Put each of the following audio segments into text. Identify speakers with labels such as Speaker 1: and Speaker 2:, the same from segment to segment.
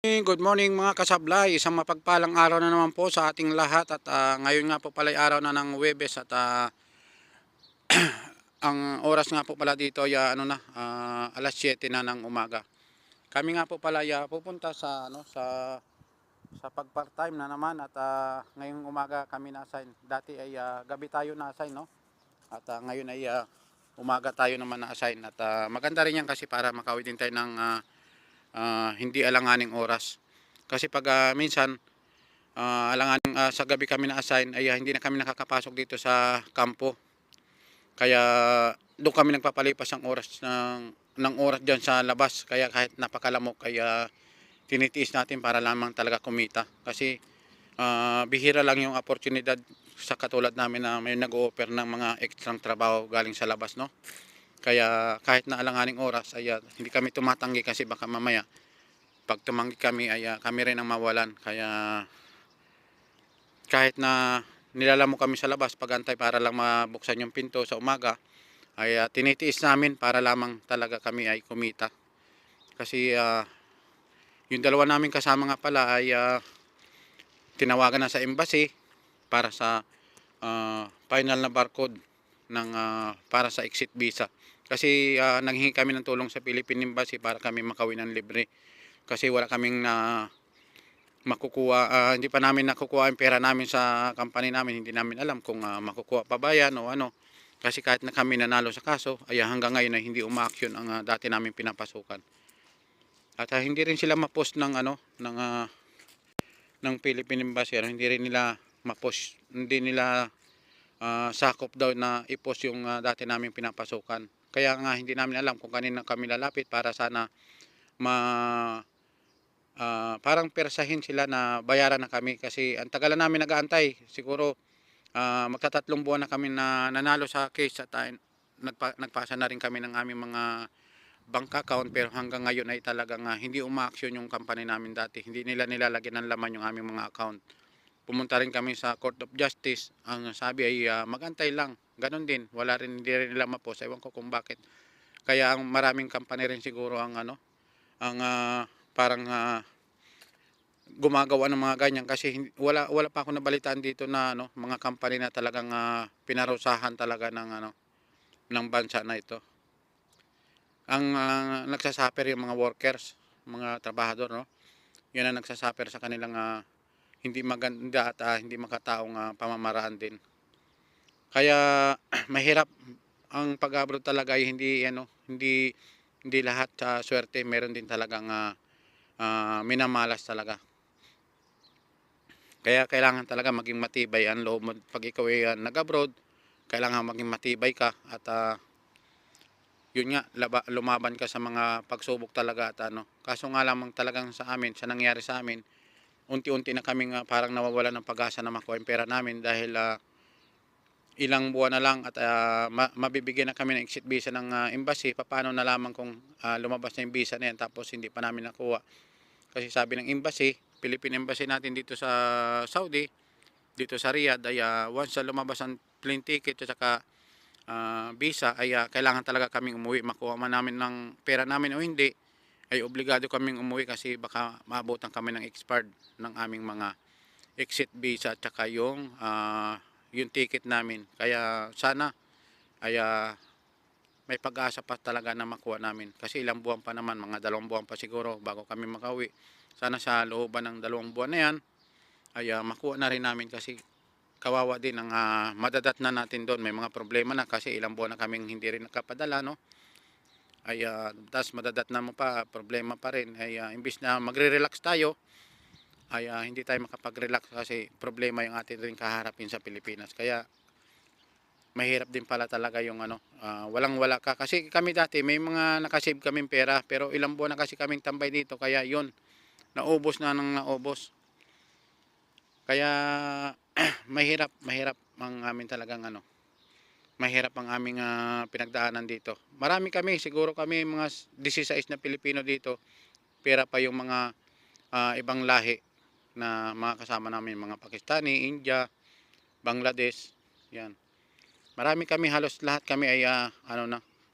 Speaker 1: Good morning mga kasablay, isang mapagpalang araw na naman po sa ating lahat at ngayon nga po pala ay araw na ng Huwebes at ang oras nga po pala dito ay alas 7 na ng umaga. Kami nga po pala ay pupunta sa pag-part-time na naman at ngayong umaga kami na-assign. Dati ay gabi tayo na-assign, no? At ngayon ay umaga tayo naman na-assign at maganda rin yan kasi para makauwi din tayo ng hindi alanganing oras. Kasi pag minsan alanganing sa gabi kami na-assign ay hindi na kami nakakapasok dito sa kampo. Kaya doon kami nagpapalipas ng oras ng oras diyan sa labas. Kaya kahit napakalamok ay tinitiis natin para lamang talaga kumita. Kasi bihira lang yung oportunidad sa katulad namin na may nag-o-offer ng mga ekstrang trabaho galing sa labas, no? Kaya kahit na alanganing oras ay hindi kami tumatanggi kasi baka mamaya pag tumanggi kami ay kami rin ang mawalan. Kaya kahit na nilalamo kami sa labas pagantay para lang mabuksan yung pinto sa umaga ay tinitiis namin para lamang talaga kami ay kumita. Kasi yung dalawa namin kasama nga pala ay tinawagan na sa embassy para sa final na barcode ng para sa exit visa. Kasi nanghingi kami ng tulong sa Philippine Embassy para kami makauwi ng libre. Kasi wala kaming makukuha, hindi pa namin nakukuha yung pera namin sa company namin. Hindi namin alam kung makukuha pa ba yan o ano. Kasi kahit na kami nanalo sa kaso, ay hanggang ngayon ay hindi umaaksyon ang dati namin pinapasukan. At hindi rin sila ma-post ng ng Philippine Embassy, hindi rin nila ma-post, hindi nila sakop daw na i-post yung dati namin pinapasukan. Kaya nga hindi namin alam kung kanina kami lalapit para sana parang persahin sila na bayaran na kami kasi ang tagal na namin nag-aantay. Siguro magtatatlong buwan na kami na nanalo sa case at nagpasa na rin kami ng aming mga bank account, pero hanggang ngayon ay talagang hindi umaaksyon yung company namin dati. Hindi nila nilalagyan ng laman yung aming mga account. Pumunta rin kami sa Court of Justice. Ang sabi ay magantay lang. Ganon din. Wala rin, hindi rin nila ma-post. Ewan ko kung bakit. Kaya ang maraming company rin siguro ang parang gumagawa ng mga ganyan kasi wala pa ako nabalitaan dito na mga company na talagang pinarusahan talaga ng bansa na ito. Ang nagsasuffer yung mga workers, mga trabahador, no? Yan ang nagsasuffer sa kanilang hindi maganda at hindi makataong pamamaraan din. Kaya mahirap ang pag-abroad talaga ay hindi lahat sa swerte, meron din talagang minamalas talaga. Kaya kailangan talaga maging matibay ang loob mo pag ikaw ay nag-abroad. Kailangan maging matibay ka at yun nga, lumaban ka sa mga pagsubok talaga at Kaso nga lamang talagang sa amin, sa nangyari sa amin, unti-unti na kaming parang nawawalan ng pag-asa na makuha yung pera namin dahil ilang buwan na lang at mabibigyan na kami ng exit visa ng embassy. Paano na lamang kung lumabas na yung visa na yan tapos hindi pa namin nakuha. Kasi sabi ng embassy, Philippine Embassy natin dito sa Saudi, dito sa Riyadh ay once lumabas ang plane ticket at saka visa ay kailangan talaga kaming umuwi. Makuha man namin ng pera namin o hindi ay obligado kaming umuwi kasi baka maabutan kami ng expired ng aming mga exit visa at saka yung ticket namin. Kaya sana ay may pag-asa pa talaga na makuha namin kasi ilang buwan pa naman, mga 2 buwan pa siguro bago kami makauwi. Sana sa looban ng 2 buwan na yan ay makuha na rin namin kasi kawawa din ang madadat na natin doon. May mga problema na kasi ilang buwan na kaming hindi rin nakapadala, no? Ay tas madadat na mo pa, problema pa rin. Ay imbis na magre-relax tayo ay hindi tayo makapag-relax kasi problema yung atin rin kaharapin sa Pilipinas. Kaya mahirap din pala talaga yung walang wala ka. Kasi kami dati may mga nakasave kaming pera pero ilang buwan na kasi kaming tambay dito kaya yun, naubos na ng naubos. Kaya mahirap ang amin talagang mahirap ang aming pinagdaanan dito. Marami kami, siguro kami mga 16 na Pilipino dito. Pera pa yung mga ibang lahi na mga kasama namin, mga Pakistani, India, Bangladesh, yan. Marami kami, halos lahat kami ay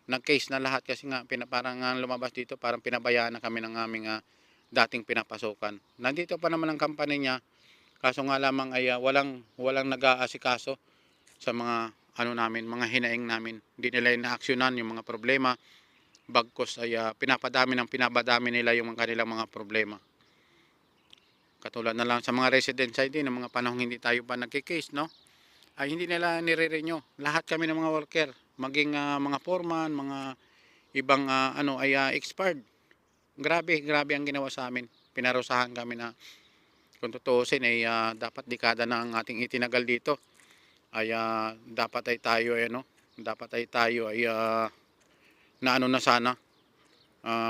Speaker 1: nag-case na lahat kasi nga parang lumabas dito, parang pinabayaan na kami ng aming dating pinapasukan. Nandito pa naman ang company niya, kaso nga lamang ay walang nag-aasikaso sa mga ano namin, mga hinaing namin. Hindi nila inaaksyonan yung mga problema, bagkos ay pinabadami nila yung kanilang mga problema. Katulad na lang sa mga resident side din, ng mga panahong hindi tayo pa nagki-case, no? Ay hindi nila nire-renew. Lahat kami ng mga worker, maging mga foreman, mga ibang expired. Grabe ang ginawa sa amin. Pinarusahan kami na kung tutuusin ay dapat dekada na ang ating itinagal dito. Ay dapat ay tayo na ano na sana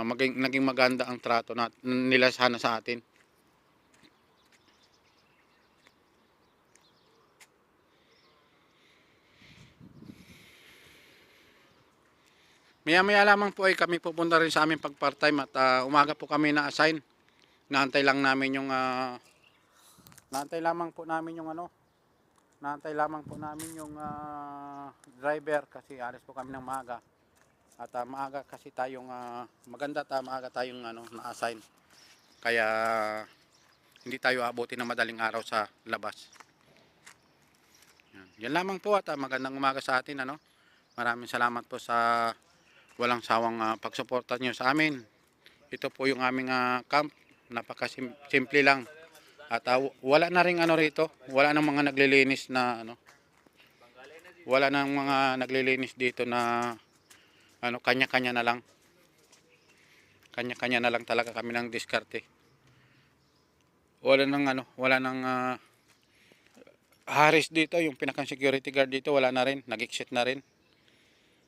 Speaker 1: naging maganda ang trato nila sana sa atin. Maya-maya lamang po ay kami pupunta rin sa aming pag part-time at umaga po kami na-assign. Naantay lang namin yung naantay lamang po namin yung driver kasi alis po kami ng maaga. At maaga kasi tayong maaga tayong na-assign. Kaya hindi tayo abutin ng madaling araw sa labas. Yan lamang po at magandang umaga sa atin Maraming salamat po sa walang sawang pagsuporta niyo sa amin. Ito po yung aming camp. Napakasimple lang. At wala na ring rito. Wala nang mga naglilinis na wala nang mga naglilinis dito na kanya-kanya na lang. Kanya-kanya na lang talaga kami ng diskarte. Wala nang haris dito, yung pinakang security guard dito wala na rin, nag-exit na rin.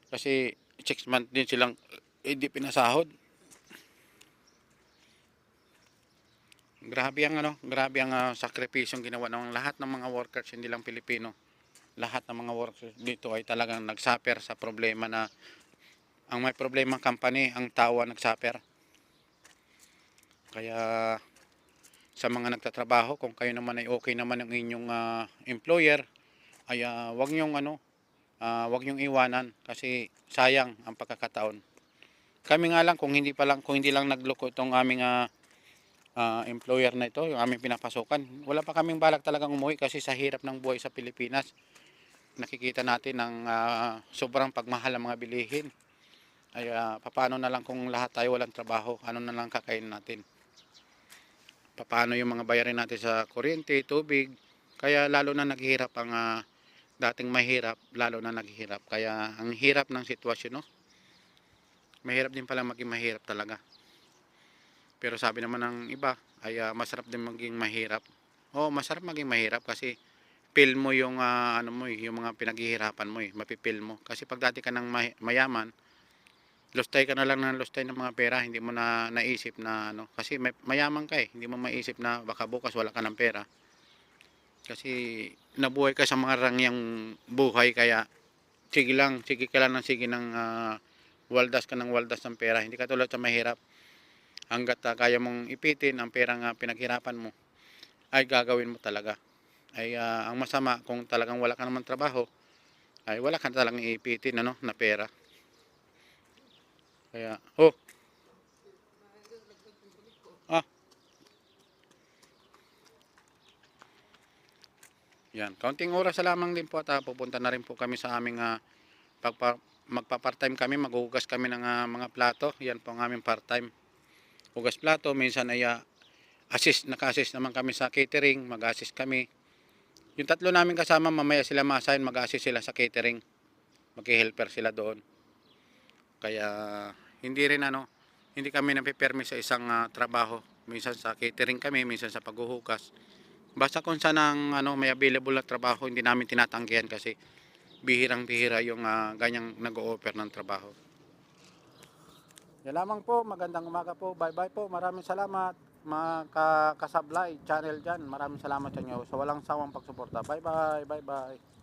Speaker 1: Kasi 6 months din silang hindi pinasahod. Grabe ang sakripisyong ginawa ng lahat ng mga workers, hindi lang Pilipino. Lahat ng mga workers dito ay talagang nagsuffer sa problema na ang may problema company, ang tao ang nagsuffer. Kaya sa mga nagtatrabaho, kung kayo naman ay okay naman ang inyong employer, ay wag nyong iwanan kasi sayang ang pagkakataon. Kami nga lang kung hindi lang nagloko itong aming employer na ito, yung aming pinapasukan, wala pa kaming balak talagang umuwi kasi sa hirap ng buhay sa Pilipinas. Nakikita natin ang sobrang pagmahal ng mga bilihin. Ay paano na lang kung lahat tayo walang trabaho, ano na lang kakainin natin? Paano yung mga bayarin natin sa kuryente, tubig? Kaya lalo na naghihirap ang dating mahirap, lalo na naghihirap. Kaya ang hirap ng sitwasyon, no? Mahirap din pala maging mahirap talaga. Pero sabi naman ng iba, ay masarap din maging mahirap. Oo, masarap maging mahirap kasi feel mo yung yung mga pinaghihirapan mo mapipil mo. Kasi pag dati ka ng mayaman, lustay ka na lang ng lustay ng mga pera, hindi mo na naisip na kasi mayaman ka hindi mo maisip na baka bukas wala ka ng pera. Kasi nabuhay ka sa mga rangyang buhay kaya sige ka lang ng waldas ka ng waldas ng pera. Hindi ka tulad sa mahirap. Hanggat kaya mong ipitin ang pera nga pinaghirapan mo, ay gagawin mo talaga. Ay ang masama kung talagang wala ka naman trabaho, ay wala ka talagang ipitin na pera. Kaya yan, kaunting oras lamang din po at pupunta na rin po kami sa aming magpa-part-time kami, maghuhugas kami ng mga plato. Yan po ang aming part-time. Hugas plato, minsan ay naka-assist naman kami sa catering, mag-assist kami. Yung tatlo namin kasama, mamaya sila ma-assign, mag-assist sila sa catering. Mag-helper sila doon. Kaya hindi kami napipermi sa isang trabaho. Minsan sa catering kami, minsan sa paghuhugas. Basta kung saan may available na trabaho, hindi namin tinatanggihan kasi bihirang-bihira yung ganyang nag-o-offer ng trabaho. Yan lamang po, magandang umaga po. Bye-bye po. Maraming salamat mga kasablay channel dyan. Maraming salamat sa inyo sa walang sawang pagsuporta. Bye-bye. Bye-bye.